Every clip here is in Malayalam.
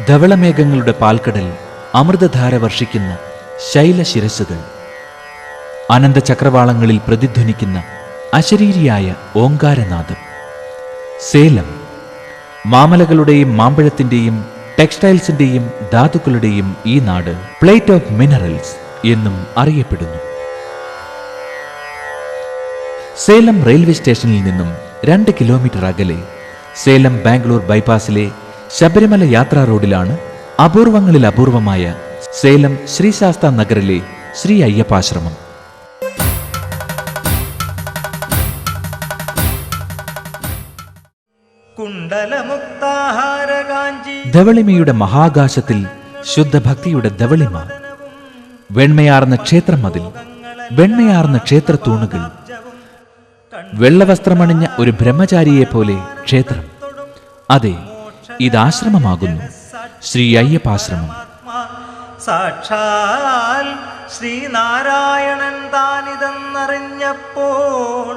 ധവളമേഘങ്ങളുടെ പാൽക്കടൽ അമൃതധാര വർഷിക്കുന്ന ശൈലശിരസ്സുകൾ, അനന്തചക്രവാളങ്ങളിൽ പ്രതിധ്വനിക്കുന്ന അശരീരിയായ ഓങ്കാരനാദം. സേലം മാമലകളുടെയും മാമ്പഴത്തിന്റെയും ടെക്സ്റ്റൈൽസിന്റെയും ധാതുക്കളുടെയും ഈ നാട് പ്ലേറ്റ് ഓഫ് മിനറൽസ് എന്നും അറിയപ്പെടുന്നു. സേലം റെയിൽവേ സ്റ്റേഷനിൽ നിന്നും 2 കിലോമീറ്റർ അകലെ സേലം ബാംഗ്ലൂർ ബൈപ്പാസിലെ ശബരിമല യാത്രാ റോഡിലാണ് അപൂർവങ്ങളിൽ അപൂർവമായ സേലം ശ്രീശാസ്താ നഗറിലെ ശ്രീ അയ്യപ്പാശ്രമം. ധവളിമയുടെ മഹാകാശത്തിൽ ശുദ്ധഭക്തിയുടെ ധവളിമ. വെണ്മയാർന്ന ക്ഷേത്രമതിൽ, വെണ്മയാർന്ന ക്ഷേത്ര തൂണുകൾ, വെള്ളവസ്ത്രമണിഞ്ഞ ഒരു ബ്രഹ്മചാരിയെ പോലെ ക്ഷേത്രം. അതെ, ഇതാശ്രമമാകുന്നു, ശ്രീ അയ്യപ്പാശ്രമം. സാക്ഷാൽ ശ്രീനാരായണൻ താനിതെന്നറിഞ്ഞപ്പോൾ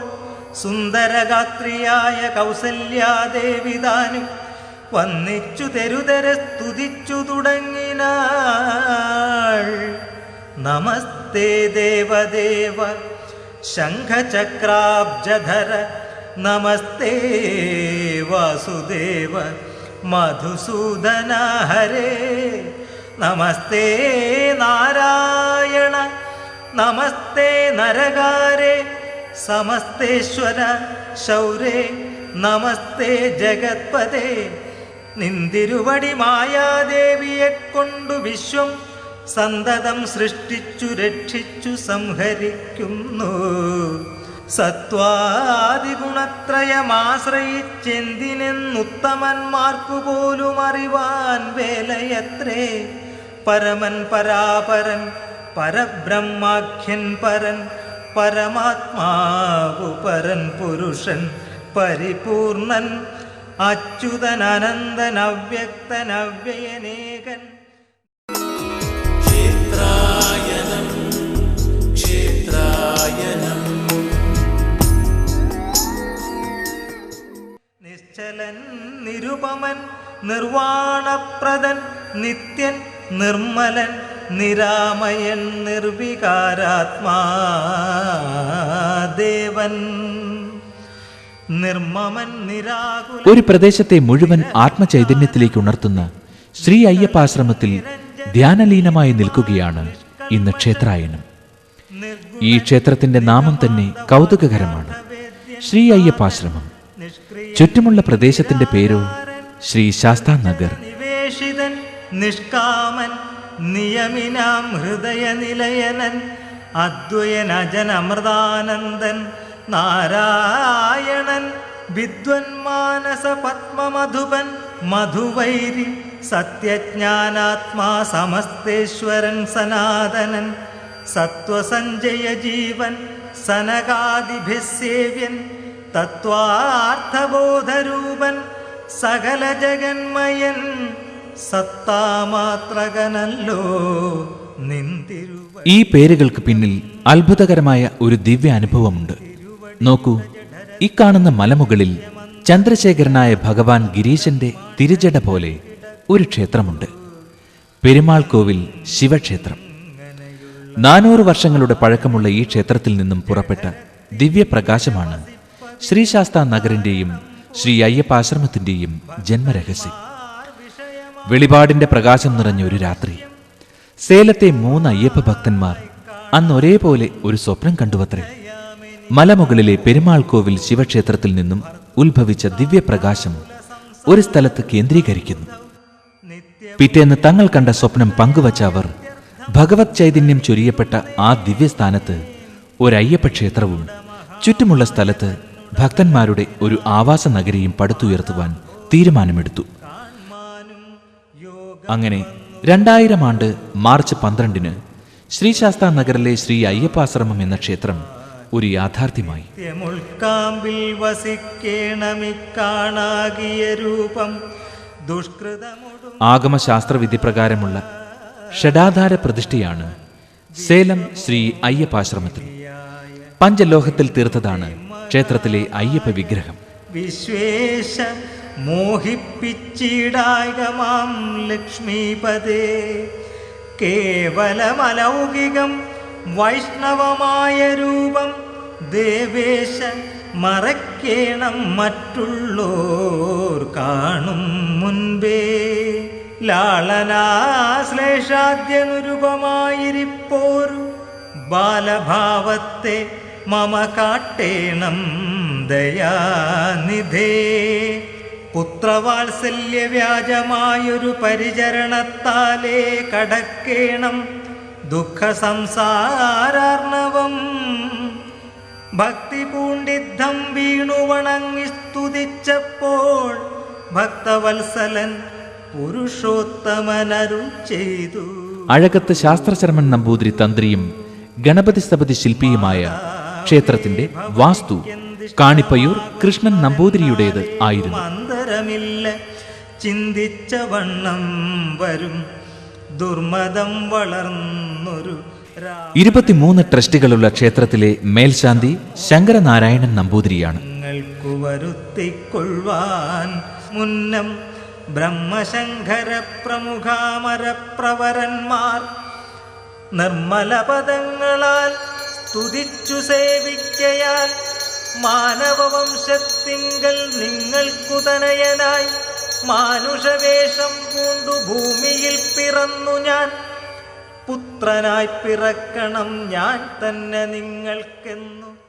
സുന്ദരഗാത്രിയായ കൗസല്യാദേവി താനും വന്നിച്ചു തെരുതെരെ സ്തുതിച്ചു തുടങ്ങിനാൾ. നമസ്തേ ദേവദേവ ശംഖചക്രാബ്ജധര, നമസ്തേ വാസുദേവ മധുസൂദന ഹരേ, നമസ്തേ നാരായണ, നമസ്തേ നരകാരേ, സമസ്തേശ്വര ശൗരേ, നമസ്തേ ജഗത്പദേ. നിന്തിരുവടി മായാദേവിയെ കൊണ്ടു വിശ്വം സന്തതം സൃഷ്ടിച്ചു രക്ഷിച്ചു സംഹരിക്കുന്നു. സത്വാദിഗുണത്രയമാശ്രയിച്ചെന്തിനെന്നുത്തമന്മാർക്കു പോലും അറിവാൻ വേലയത്രേ. പരമൻ പരാപരൻ പരബ്രഹ്മാഖ്യൻ പരൻ, പരമാത്മാവു പരൻ പുരുഷൻ പരിപൂർണൻ, അച്യുതൻ അനന്തൻ അവ്യക്തൻ അവ്യയനേകൻ. ക്ഷേത്രായനം ക്ഷേത്രായനം, നിശ്ചലൻ നിരുപമൻ നിർവാണപ്രദൻ നിത്യൻ നിർമ്മലൻ നിരാമയൻ നിർവികാരാത്മാ ദേവൻ, നിർമ്മമൻ നിരാകുല. ഒരു പ്രദേശത്തെ മുഴുവൻ ആത്മചൈതന്യത്തിലേക്ക് ഉണർത്തുന്ന ശ്രീ അയ്യപ്പാശ്രമത്തിൽ ധ്യാനലീനമായി നിൽക്കുകയാണ് ഇന്ന് ക്ഷേത്രായനം. ഈ ക്ഷേത്രത്തിന്റെ നാമം തന്നെ കൗതുകകരമാണ്, ശ്രീ അയ്യപ്പാശ്രമം. ചുറ്റുമുള്ള പ്രദേശത്തിന്റെ പേരോ ശ്രീ ശാസ്താ നഗർ. നിവേശിതൻ നിഷ്കാമൻ നിയമിനാം ഹൃദയനിലയനൻ, അദ്വയൻ അജൻ അമൃതാനന്ദൻ നാരായണൻ, വിദ്വൻ മാനസ പത്മമധുപൻ മധുവൈരി, സത്യജ്ഞാനാത്മാ സമസ്തേശ്വരൻ സനാതനൻ, സത്വസഞ്ജയ ജീവൻ സനകാദിഭിസേവ്യൻ, തത്വാർത്ഥബോധരൂപൻ സകല ജഗന്മയൻ, സത്താമാത്രകനല്ലോ നിന്തിരുവ. ഈ പേരുകൾക്ക് പിന്നിൽ അത്ഭുതകരമായ ഒരു ദിവ്യ അനുഭവമുണ്ട്. നോക്കൂ, ഇക്കാണുന്ന മലമുകളിൽ ചന്ദ്രശേഖരനായ ഭഗവാൻ ഗിരീശന്റെ തിരുജട പോലെ ഒരു ക്ഷേത്രമുണ്ട്. പെരുമാൾ കോവിൽ ശിവക്ഷേത്രം. 400 വർഷങ്ങളുടെ പഴക്കമുള്ള ഈ ക്ഷേത്രത്തിൽ നിന്നും പുറപ്പെട്ട ദിവ്യപ്രകാശമാണ് ശ്രീശാസ്താ നഗറിന്റെയും ശ്രീ അയ്യപ്പാശ്രമത്തിന്റെയും ജന്മരഹസ്യം. വെളിപാടിന്റെ പ്രകാശം നിറഞ്ഞ ഒരു രാത്രി സേലത്തെ 3 അയ്യപ്പ ഭക്തന്മാർ അന്ന് ഒരേപോലെ ഒരു സ്വപ്നം കണ്ടുവത്രേ. മലമുകളിലെ പെരുമാൾ കോവിൽ ശിവക്ഷേത്രത്തിൽ നിന്നും ഉത്ഭവിച്ച ദിവ്യപ്രകാശം ഒരു സ്ഥലത്ത് കേന്ദ്രീകരിക്കുന്നു. പിറ്റേന്ന് തങ്ങൾ കണ്ട സ്വപ്നം പങ്കുവച്ച അവർ ഭഗവത് ചൈതന്യം ചൊരിയപ്പെട്ട ആ ദിവ്യസ്ഥാനത്ത് ഒരയ്യപ്പ ക്ഷേത്രവും ചുറ്റുമുള്ള സ്ഥലത്ത് ഭക്തന്മാരുടെ ഒരു ആവാസ നഗരിയും പടുത്തുയർത്തുവാൻ തീരുമാനമെടുത്തു. അങ്ങനെ 2000 ആണ്ട് മാർച്ച് 12-ന് ശ്രീശാസ്താ നഗറിലെ ശ്രീ അയ്യപ്പാശ്രമം എന്ന ക്ഷേത്രം ഒരു യാഥാർത്ഥ്യമായി. ആഗമശാസ്ത്രവിധി പ്രകാരമുള്ള ഷഡാധാര പ്രതിഷ്ഠയാണ് സേലം ശ്രീ അയ്യപ്പാശ്രമത്തിൽ. പഞ്ചലോഹത്തിൽ തീർത്തതാണ് ക്ഷേത്രത്തിലെ അയ്യപ്പ വിഗ്രഹം. വിശ്വേശ മോഹിപ്പിച്ചിടായകമാം ലക്ഷ്മീപദേ. കേവലമലൗകികം വൈഷ്ണവമായ രൂപം ദേവേശ മറക്കേണം മറ്റുള്ളോർ കാണും മുൻപേ. ലാളനാശ്ലേഷാദ്യനുരൂപമായിരിപ്പോരു ബാലഭാവത്തെ മമ കാട്ടേണം ദയാനിധേ. പുത്രവാത്സല്യവ്യാജമായൊരു പരിചരണത്താലേ കടക്കേണം ദുഃഖ സംസാരാർണവം. ഭക്തി പൂണ്ടിദ്ധം വീണു വണങ്ങി സ്തുതിച്ചപ്പോൾ ഭക്തവത്സലൻ പുരുഷോത്തമനരുൾ ചെയ്തു. അഴകത്ത് ശാസ്ത്രശർമ്മൻ നമ്പൂതിരി തന്ത്രിയും ഗണപതി സ്ഥപതി ശില്പിയുമായ ക്ഷേത്രത്തിന്റെ വാസ്തു കാണിപ്പയ്യൂർ കൃഷ്ണൻ നമ്പൂതിരിയുടേത് ആയിരുന്നു. അന്തരമില്ല ചിന്തിച്ച വണ്ണം വരും ദുർമദം വളർന്നൊരു 23 ട്രസ്റ്റുകളുള്ള ക്ഷേത്രത്തിലെ മേൽശാന്തി ശങ്കരനാരായണൻ നമ്പൂതിരിയാണ്. ങ്ങൾക്കു വരുത്തിക്കൊള്ളുവാൻ മുന്നം ബ്രഹ്മശങ്കര പ്രമുഖാമരപ്രവരന്മാർ നിർമ്മല പദങ്ങളാൽ സ്തുതിച്ചു സേവിക്കയാൽ മാനവവംശത്തിങ്കൽ നിങ്ങൾക്കു തനയനായി മാനുഷവേഷം പൂണ്ടു ഭൂമിയിൽ പിറന്നു ഞാൻ. പുത്രനായി പിറക്കണം ഞാൻ തന്നെ നിങ്ങൾക്കെന്നു